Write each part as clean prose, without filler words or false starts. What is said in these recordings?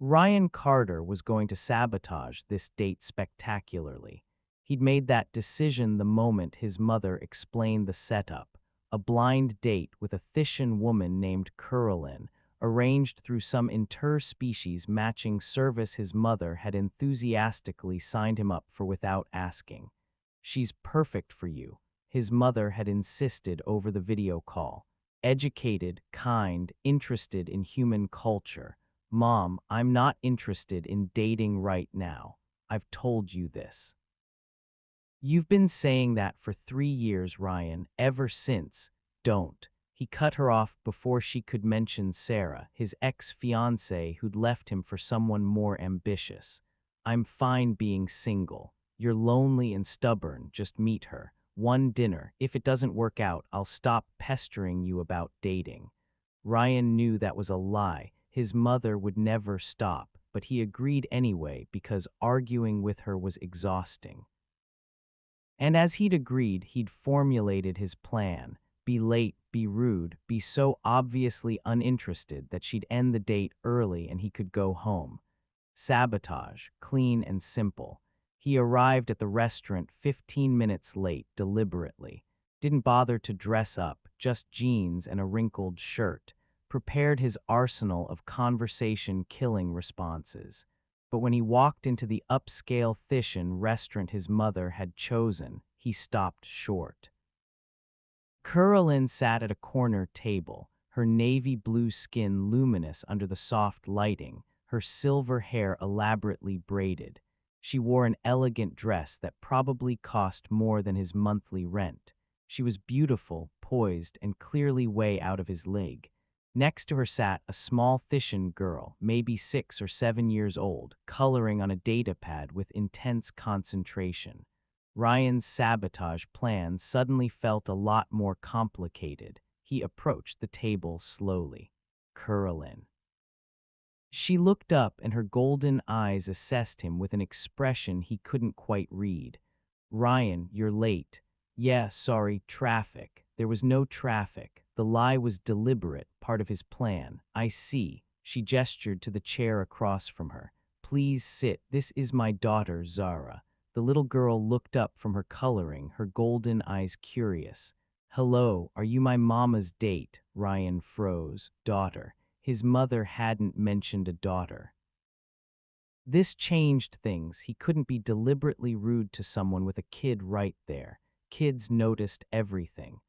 Ryan Carter was going to sabotage this date spectacularly. He'd made that decision the moment his mother explained the setup, a blind date with a Thishan woman named Carolyn, arranged through some interspecies matching service his mother had enthusiastically signed him up for without asking. "She's perfect for you," his mother had insisted over the video call. "Educated, kind, interested in human culture. Mom, I'm not interested in dating right now. I've told you this." "You've been saying that for 3 years, Ryan, ever since." "Don't." He cut her off before she could mention Sarah, his ex-fiancée who'd left him for someone more ambitious. "I'm fine being single. You're lonely and stubborn, just meet her. One dinner. If it doesn't work out, I'll stop pestering you about dating." Ryan knew that was a lie. His mother would never stop, but he agreed anyway because arguing with her was exhausting. And as he'd agreed, he'd formulated his plan. Be late, be rude, be so obviously uninterested that she'd end the date early and he could go home. Sabotage, clean and simple. He arrived at the restaurant 15 minutes late deliberately. Didn't bother to dress up, just jeans and a wrinkled shirt. Prepared his arsenal of conversation-killing responses. But when he walked into the upscale Thishan restaurant his mother had chosen, he stopped short. Carolyn sat at a corner table, her navy blue skin luminous under the soft lighting, her silver hair elaborately braided. She wore an elegant dress that probably cost more than his monthly rent. She was beautiful, poised, and clearly way out of his league. Next to her sat a small Thishan girl, maybe 6 or 7 years old, coloring on a datapad with intense concentration. Ryan's sabotage plan suddenly felt a lot more complicated. He approached the table slowly. "Carolyn." She looked up and her golden eyes assessed him with an expression he couldn't quite read. "Ryan, you're late." "Yeah, sorry, traffic." There was no traffic. The lie was deliberate, part of his plan. "I see." She gestured to the chair across from her. "Please sit. This is my daughter, Zara." The little girl looked up from her coloring, her golden eyes curious. "Hello, are you my mama's date?" Ryan froze. Daughter. His mother hadn't mentioned a daughter. This changed things. He couldn't be deliberately rude to someone with a kid right there. Kids noticed everything.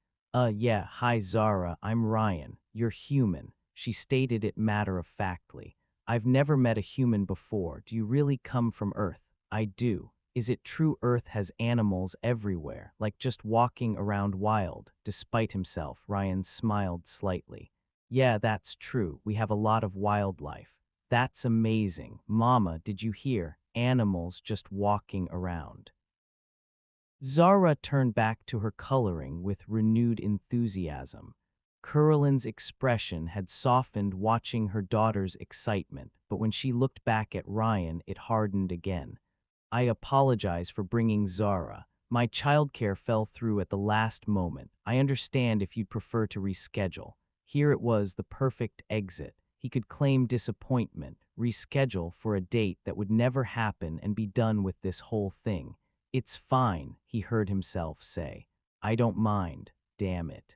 Yeah, hi Zara, I'm Ryan. You're human." She stated it matter-of-factly. "I've never met a human before. Do you really come from Earth?" "I do." "Is it true Earth has animals everywhere, like just walking around wild?" Despite himself, Ryan smiled slightly. "Yeah, that's true. We have a lot of wildlife." "That's amazing. Mama, did you hear? Animals just walking around." Zara turned back to her coloring with renewed enthusiasm. Carolyn's expression had softened watching her daughter's excitement, but when she looked back at Ryan, it hardened again. "I apologize for bringing Zara. My childcare fell through at the last moment. I understand if you'd prefer to reschedule." Here it was, the perfect exit. He could claim disappointment, reschedule for a date that would never happen and be done with this whole thing. "It's fine," he heard himself say. "I don't mind, damn it."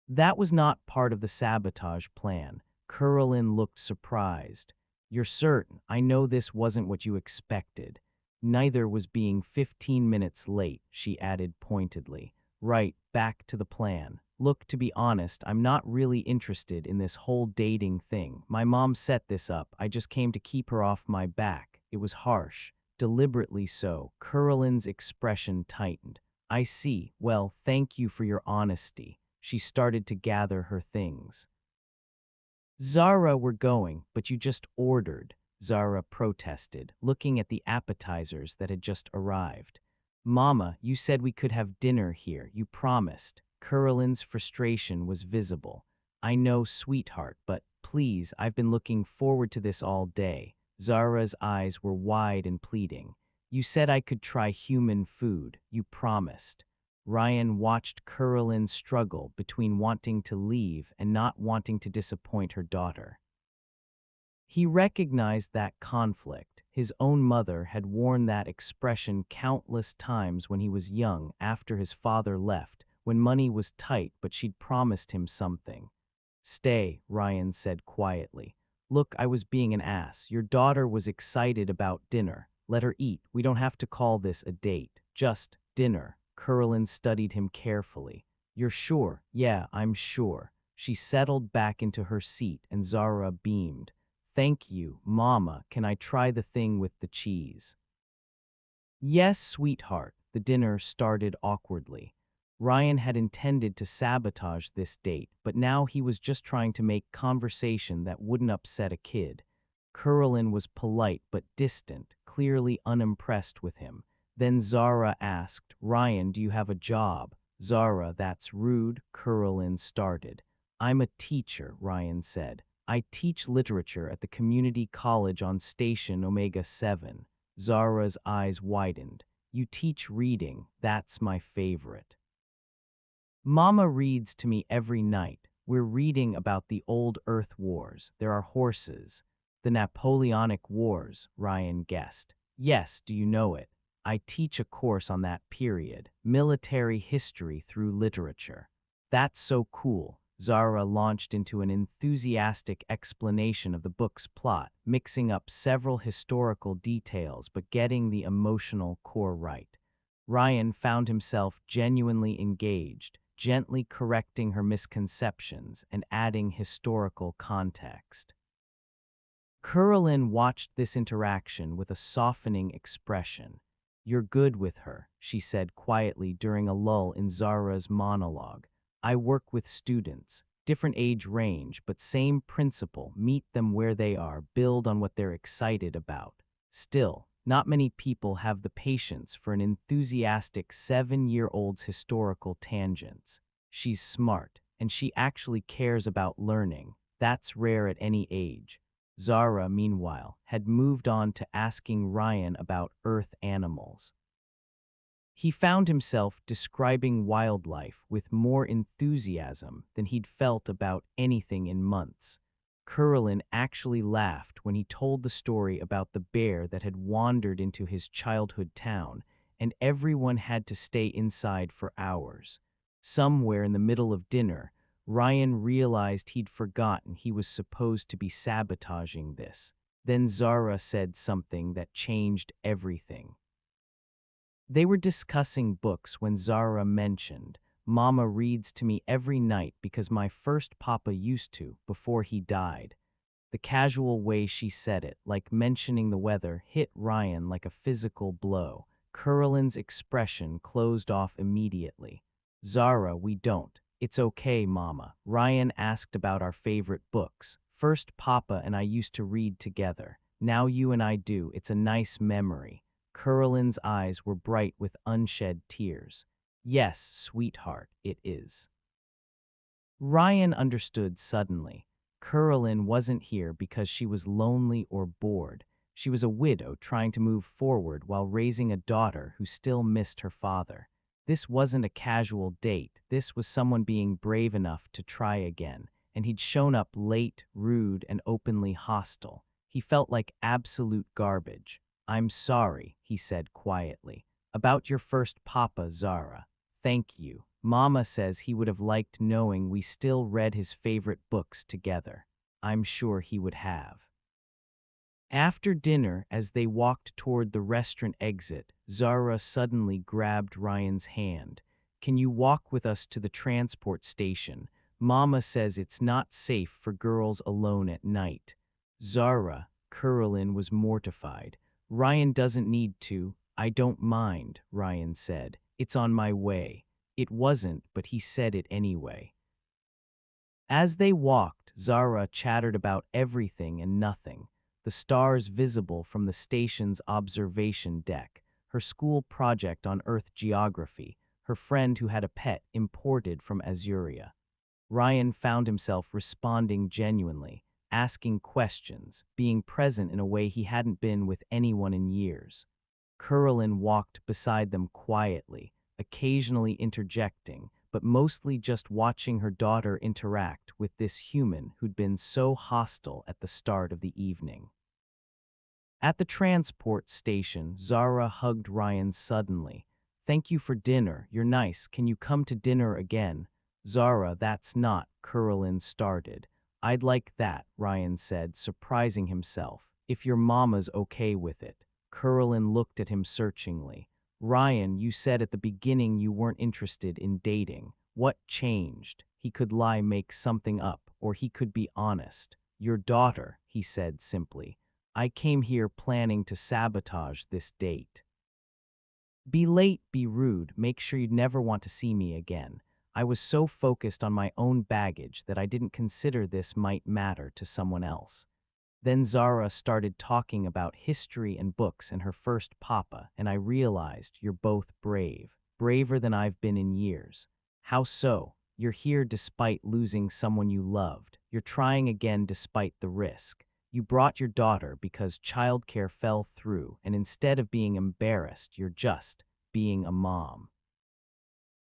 That was not part of the sabotage plan. Carolyn looked surprised. "You're certain? I know this wasn't what you expected." "Neither was being 15 minutes late," she added pointedly. "Right, back to the plan. Look, to be honest, I'm not really interested in this whole dating thing. My mom set this up. I just came to keep her off my back." It was harsh. Deliberately so. Carolyn's expression tightened. "I see. Well, thank you for your honesty." She started to gather her things. "Zara, we're going, but you just ordered," Zara protested, looking at the appetizers that had just arrived. "Mama, you said we could have dinner here. You promised." Carolyn's frustration was visible. "I know, sweetheart, but please, I've been looking forward to this all day." Zara's eyes were wide and pleading. "You said I could try human food. You promised." Ryan watched Carolyn struggle between wanting to leave and not wanting to disappoint her daughter. He recognized that conflict. His own mother had worn that expression countless times when he was young after his father left, when money was tight but she'd promised him something. "Stay," Ryan said quietly. "Look, I was being an ass. Your daughter was excited about dinner. Let her eat. We don't have to call this a date. Just dinner." Curlin studied him carefully. "You're sure?" "Yeah, I'm sure." She settled back into her seat and Zara beamed. "Thank you, Mama. Can I try the thing with the cheese?" "Yes, sweetheart." The dinner started awkwardly. Ryan had intended to sabotage this date, but now he was just trying to make conversation that wouldn't upset a kid. Curlin was polite but distant, clearly unimpressed with him. Then Zara asked, "Ryan, do you have a job?" "Zara, that's rude," Curlin started. "I'm a teacher," Ryan said. "I teach literature at the community college on Station Omega 7. Zara's eyes widened. "You teach reading. That's my favorite. Mama reads to me every night. We're reading about the old Earth Wars. There are horses." "The Napoleonic Wars," Ryan guessed. "Yes, do you know it? I teach a course on that period, military history through literature." "That's so cool." Zara launched into an enthusiastic explanation of the book's plot, mixing up several historical details but getting the emotional core right. Ryan found himself genuinely engaged, gently correcting her misconceptions and adding historical context. Curlin watched this interaction with a softening expression. "You're good with her," she said quietly during a lull in Zara's monologue. "I work with students, different age range, but same principle, meet them where they are, build on what they're excited about." Still, not many people have the patience for an enthusiastic 7-year-old's historical tangents. She's smart, and she actually cares about learning. That's rare at any age. Zara, meanwhile, had moved on to asking Ryan about Earth animals. He found himself describing wildlife with more enthusiasm than he'd felt about anything in months. Curlin actually laughed when he told the story about the bear that had wandered into his childhood town, and everyone had to stay inside for hours. Somewhere in the middle of dinner, Ryan realized he'd forgotten he was supposed to be sabotaging this. Then Zara said something that changed everything. They were discussing books when Zara mentioned, "Mama reads to me every night because my first papa used to, before he died." The casual way she said it, like mentioning the weather, hit Ryan like a physical blow. Curlin's expression closed off immediately. "Zara, we don't. It's okay, Mama." Ryan asked about our favorite books. "First Papa and I used to read together. Now you and I do. It's a nice memory." Curlin's eyes were bright with unshed tears. "Yes, sweetheart, it is." Ryan understood suddenly. Curlin wasn't here because she was lonely or bored. She was a widow trying to move forward while raising a daughter who still missed her father. This wasn't a casual date. This was someone being brave enough to try again, and he'd shown up late, rude, and openly hostile. He felt like absolute garbage. "I'm sorry," he said quietly. "About your first papa, Zara. Thank you. Mama says he would have liked knowing we still read his favorite books together. I'm sure he would have." After dinner, as they walked toward the restaurant exit, Zara suddenly grabbed Ryan's hand. "Can you walk with us to the transport station? Mama says it's not safe for girls alone at night." "Zara," Curlin was mortified. "Ryan doesn't need to." "I don't mind," Ryan said. "It's on my way." It wasn't, but he said it anyway. As they walked, Zara chattered about everything and nothing. The stars visible from the station's observation deck, her school project on Earth geography, her friend who had a pet imported from Azuria. Ryan found himself responding genuinely, asking questions, being present in a way he hadn't been with anyone in years. Curlin walked beside them quietly, occasionally interjecting, but mostly just watching her daughter interact with this human who'd been so hostile at the start of the evening. At the transport station, Zara hugged Ryan suddenly. "Thank you for dinner. You're nice. Can you come to dinner again?" "Zara, that's not," Curlin started. "I'd like that," Ryan said, surprising himself. "If your mama's okay with it." Curlin looked at him searchingly. "Ryan, you said at the beginning you weren't interested in dating. What changed?" He could lie, make something up, or he could be honest. "Your daughter," he said simply. "I came here planning to sabotage this date. Be late, be rude, make sure you'd never want to see me again. I was so focused on my own baggage that I didn't consider this might matter to someone else." Then Zara started talking about history and books and her first papa, and I realized you're both brave, braver than I've been in years. "How so?" "You're here despite losing someone you loved. You're trying again despite the risk. You brought your daughter because childcare fell through, and instead of being embarrassed, you're just being a mom.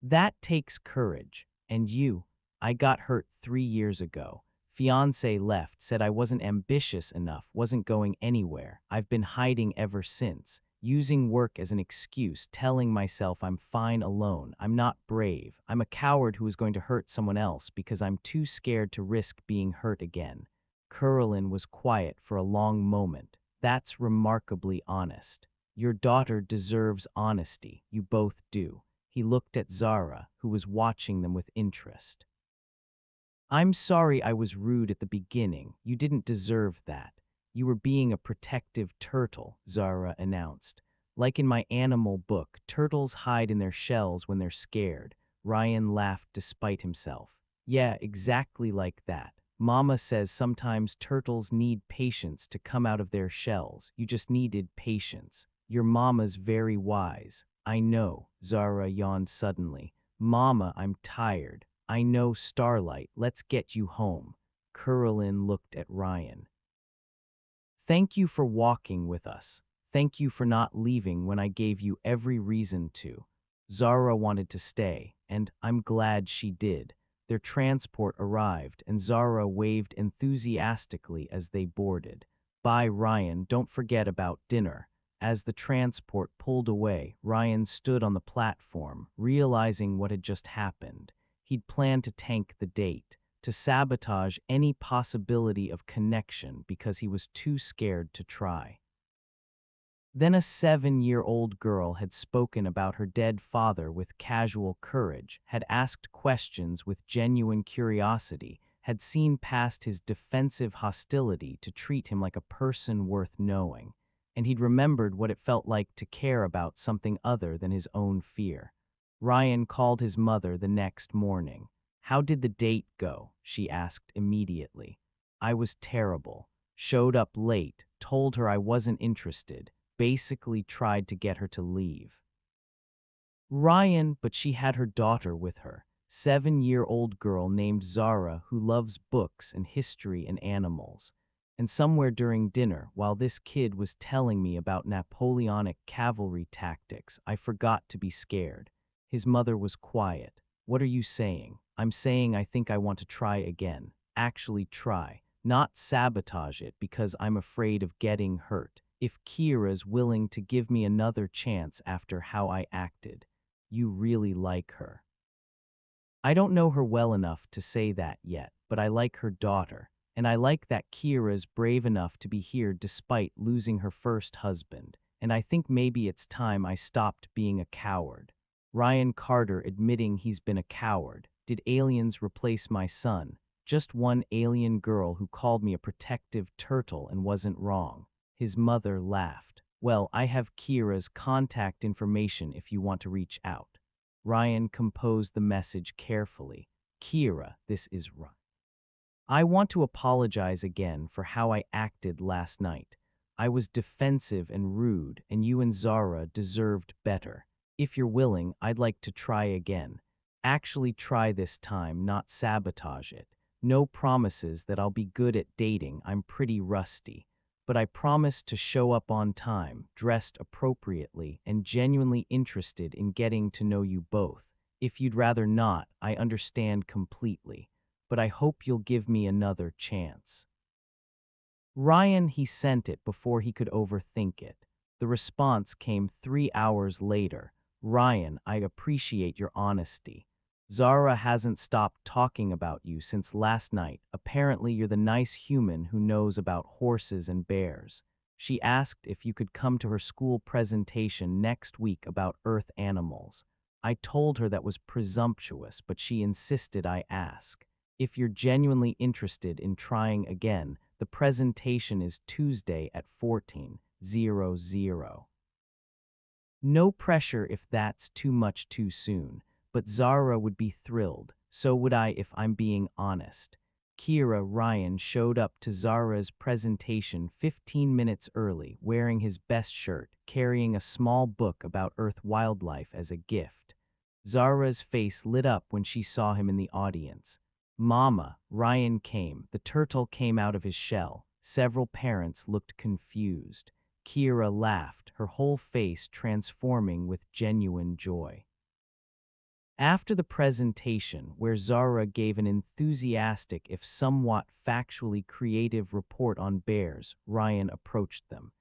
That takes courage. And you? I got hurt 3 years ago. Fiancé left, said I wasn't ambitious enough, wasn't going anywhere. I've been hiding ever since, using work as an excuse, telling myself I'm fine alone. I'm not brave. I'm a coward who is going to hurt someone else because I'm too scared to risk being hurt again." Curlin was quiet for a long moment. "That's remarkably honest. Your daughter deserves honesty. You both do." He looked at Zara, who was watching them with interest. "I'm sorry I was rude at the beginning. You didn't deserve that. You were being a protective turtle," Zara announced. "Like in my animal book, turtles hide in their shells when they're scared." Ryan laughed despite himself. "Yeah, exactly like that. Mama says sometimes turtles need patience to come out of their shells. You just needed patience. Your mama's very wise." "I know," Zara yawned suddenly. "Mama, I'm tired." "I know, Starlight. Let's get you home." Curlin looked at Ryan. "Thank you for walking with us. Thank you for not leaving when I gave you every reason to." Zara wanted to stay, and I'm glad she did. Their transport arrived, and Zara waved enthusiastically as they boarded. "Bye, Ryan. Don't forget about dinner." As the transport pulled away, Ryan stood on the platform, realizing what had just happened. He'd planned to tank the date, to sabotage any possibility of connection because he was too scared to try. Then a 7-year-old girl had spoken about her dead father with casual courage, had asked questions with genuine curiosity, had seen past his defensive hostility to treat him like a person worth knowing, and he'd remembered what it felt like to care about something other than his own fear. Ryan called his mother the next morning. "How did the date go?" she asked immediately. "I was terrible. Showed up late, told her I wasn't interested, basically tried to get her to leave." Ryan, but she had her daughter with her, 7-year-old girl named Zara who loves books and history and animals. And somewhere during dinner, while this kid was telling me about Napoleonic cavalry tactics, I forgot to be scared. His mother was quiet. "What are you saying?" "I'm saying I think I want to try again. Actually try. Not sabotage it because I'm afraid of getting hurt. If Kira's willing to give me another chance after how I acted." "You really like her." "I don't know her well enough to say that yet, but I like her daughter. And I like that Kira's brave enough to be here despite losing her first husband. And I think maybe it's time I stopped being a coward." Ryan Carter admitting he's been a coward. Did aliens replace my son? Just one alien girl who called me a protective turtle and wasn't wrong. His mother laughed. "Well, I have Kira's contact information if you want to reach out." Ryan composed the message carefully. "Kira, this is Ryan. I want to apologize again for how I acted last night. I was defensive and rude, and you and Zara deserved better. If you're willing, I'd like to try again. Actually try this time, not sabotage it. No promises that I'll be good at dating. I'm pretty rusty. But I promise to show up on time, dressed appropriately, and genuinely interested in getting to know you both. If you'd rather not, I understand completely, but I hope you'll give me another chance. Ryan, he sent it before he could overthink it. The response came 3 hours later. Ryan, I appreciate your honesty. Zara hasn't stopped talking about you since last night. Apparently, you're the nice human who knows about horses and bears. She asked if you could come to her school presentation next week about earth animals. I told her that was presumptuous, but she insisted I ask. If you're genuinely interested in trying again, the presentation is Tuesday at 14:00. No pressure if that's too much too soon, but Zara would be thrilled. So would I if I'm being honest. Ryan showed up to Zara's presentation 15 minutes early, wearing his best shirt, carrying a small book about Earth wildlife as a gift. Zara's face lit up when she saw him in the audience. Mama, Ryan came. The turtle came out of his shell. Several parents looked confused. Kira laughed, her whole face transforming with genuine joy. After the presentation, where Zara gave an enthusiastic if somewhat factually creative report on bears, Ryan approached them.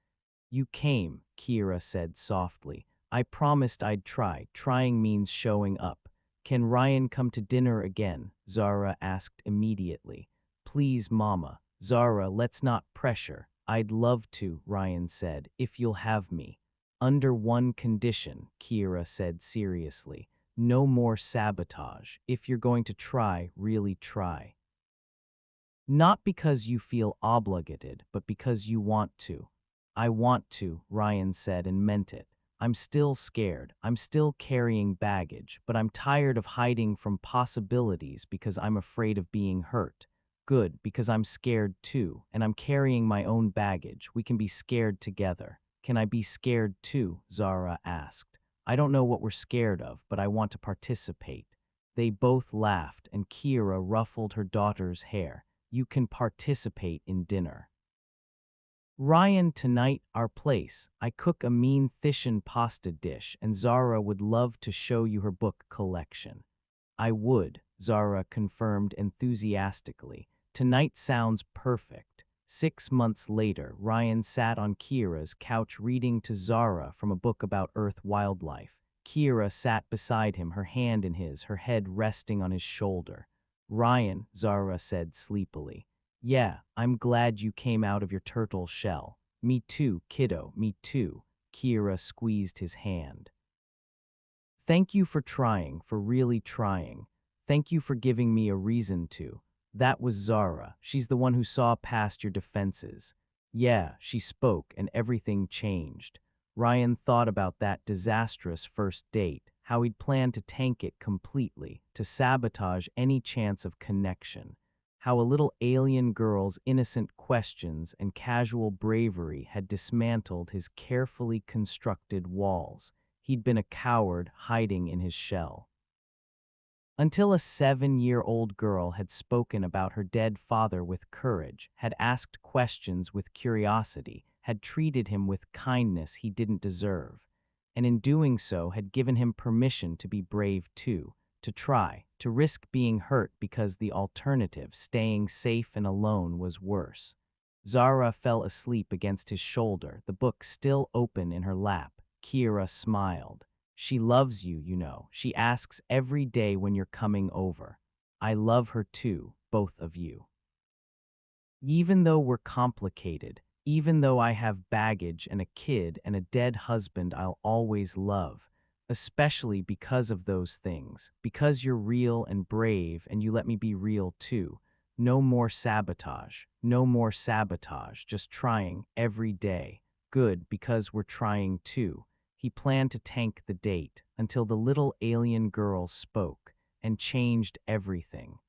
You came, Kira said softly. I promised I'd try. Trying means showing up. Can Ryan come to dinner again? Zara asked immediately. Please, Mama. Zara, let's not pressure. I'd love to, Ryan said, if you'll have me. Under one condition, Kira said seriously. No more sabotage. If you're going to try, really try. Not because you feel obligated, but because you want to. I want to, Ryan said and meant it. I'm still scared. I'm still carrying baggage, but I'm tired of hiding from possibilities because I'm afraid of being hurt. Good, because I'm scared too, and I'm carrying my own baggage. We can be scared together. Can I be scared too? Zara asked. I don't know what we're scared of, but I want to participate. They both laughed, and Kira ruffled her daughter's hair. You can participate in dinner. Ryan, tonight, our place. I cook a mean thishan pasta dish, and Zara would love to show you her book collection. I would, Zara confirmed enthusiastically. Tonight sounds perfect. 6 months later, Ryan sat on Kira's couch reading to Zara from a book about Earth wildlife. Kira sat beside him, her hand in his, her head resting on his shoulder. Ryan, Zara said sleepily. Yeah, I'm glad you came out of your turtle shell. Me too, kiddo, me too. Kira squeezed his hand. Thank you for trying, for really trying. Thank you for giving me a reason to. That was Zara. She's the one who saw past your defenses. Yeah, she spoke and everything changed. Ryan thought about that disastrous first date, how he'd planned to tank it completely, to sabotage any chance of connection. How a little alien girl's innocent questions and casual bravery had dismantled his carefully constructed walls. He'd been a coward hiding in his shell. Until a 7-year-old girl had spoken about her dead father with courage, had asked questions with curiosity, had treated him with kindness he didn't deserve, and in doing so had given him permission to be brave too, to try, to risk being hurt because the alternative, staying safe and alone, was worse. Zara fell asleep against his shoulder, the book still open in her lap. Kira smiled. She loves you, you know. She asks every day when you're coming over. I love her too, both of you. Even though we're complicated, even though I have baggage and a kid and a dead husband I'll always love, especially because of those things, because you're real and brave and you let me be real too. No more sabotage, no more sabotage, just trying every day. Good, because we're trying too. He planned to tank the date until the little alien girl spoke and changed everything.